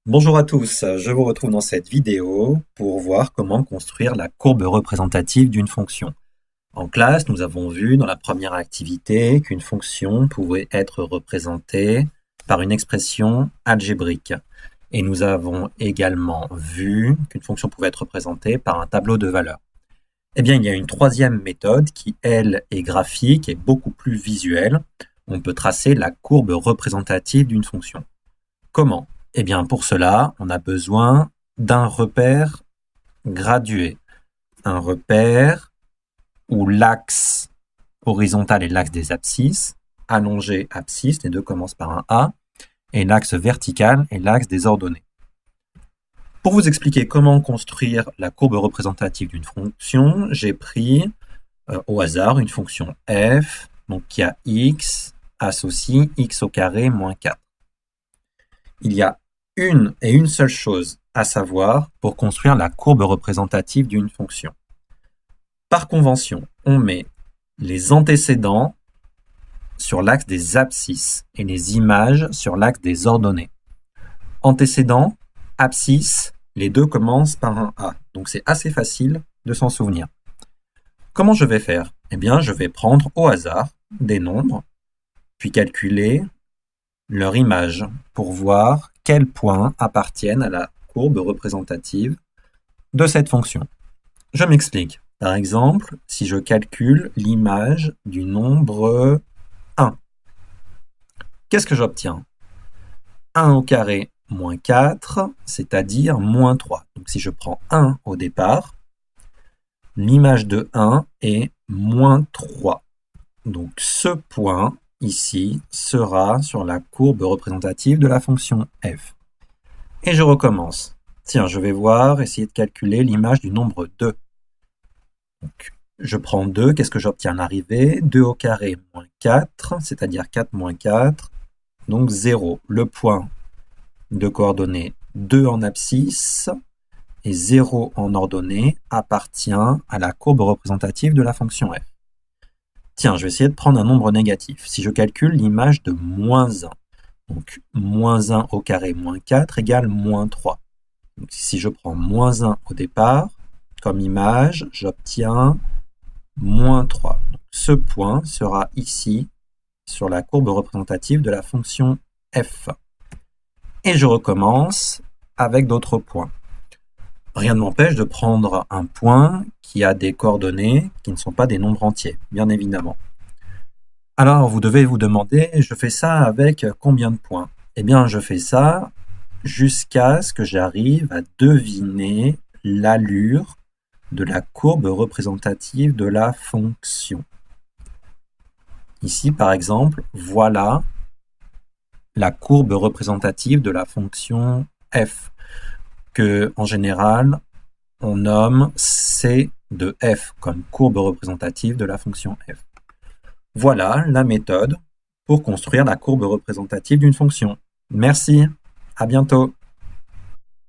Bonjour à tous, je vous retrouve dans cette vidéo pour voir comment construire la courbe représentative d'une fonction. En classe, nous avons vu dans la première activité qu'une fonction pouvait être représentée par une expression algébrique. Et nous avons également vu qu'une fonction pouvait être représentée par un tableau de valeurs. Eh bien, il y a une troisième méthode qui, elle, est graphique et beaucoup plus visuelle. On peut tracer la courbe représentative d'une fonction. Comment? Eh bien, pour cela, on a besoin d'un repère gradué. Un repère où l'axe horizontal est l'axe des abscisses, allongé abscisse, les deux commencent par un A, et l'axe vertical est l'axe des ordonnées. Pour vous expliquer comment construire la courbe représentative d'une fonction, j'ai pris au hasard une fonction f, donc qui a x associe x au carré moins 4. Il y a une seule chose à savoir pour construire la courbe représentative d'une fonction. Par convention, on met les antécédents sur l'axe des abscisses et les images sur l'axe des ordonnées. Antécédents, abscisses, les deux commencent par un A, donc c'est assez facile de s'en souvenir. Comment je vais faire? Eh bien, je vais prendre au hasard des nombres, puis calculer leur image pour voir quels points appartiennent à la courbe représentative de cette fonction. Je m'explique. Par exemple, si je calcule l'image du nombre 1, qu'est-ce que j'obtiens? 1 au carré moins 4, c'est-à-dire moins 3. Donc si je prends 1 au départ, l'image de 1 est moins 3. Donc ce point ici sera sur la courbe représentative de la fonction f. Et je recommence. Tiens, je vais essayer de calculer l'image du nombre 2. Donc, je prends 2, qu'est-ce que j'obtiens à l'arrivée? 2 au carré moins 4, c'est-à-dire 4 moins 4, donc 0. Le point de coordonnées 2 en abscisse et 0 en ordonnée appartient à la courbe représentative de la fonction f. Tiens, je vais essayer de prendre un nombre négatif. Si je calcule l'image de moins 1, donc moins 1 au carré moins 4 égale moins 3. Donc, si je prends moins 1 au départ, comme image, j'obtiens moins 3. Donc, ce point sera ici sur la courbe représentative de la fonction f. Et je recommence avec d'autres points. Rien ne m'empêche de prendre un point qui a des coordonnées qui ne sont pas des nombres entiers, bien évidemment. Alors, vous devez vous demander, je fais ça avec combien de points? Eh bien, je fais ça jusqu'à ce que j'arrive à deviner l'allure de la courbe représentative de la fonction. Ici, par exemple, voilà la courbe représentative de la fonction f, que en général, on nomme C de f comme courbe représentative de la fonction f. Voilà la méthode pour construire la courbe représentative d'une fonction. Merci, à bientôt.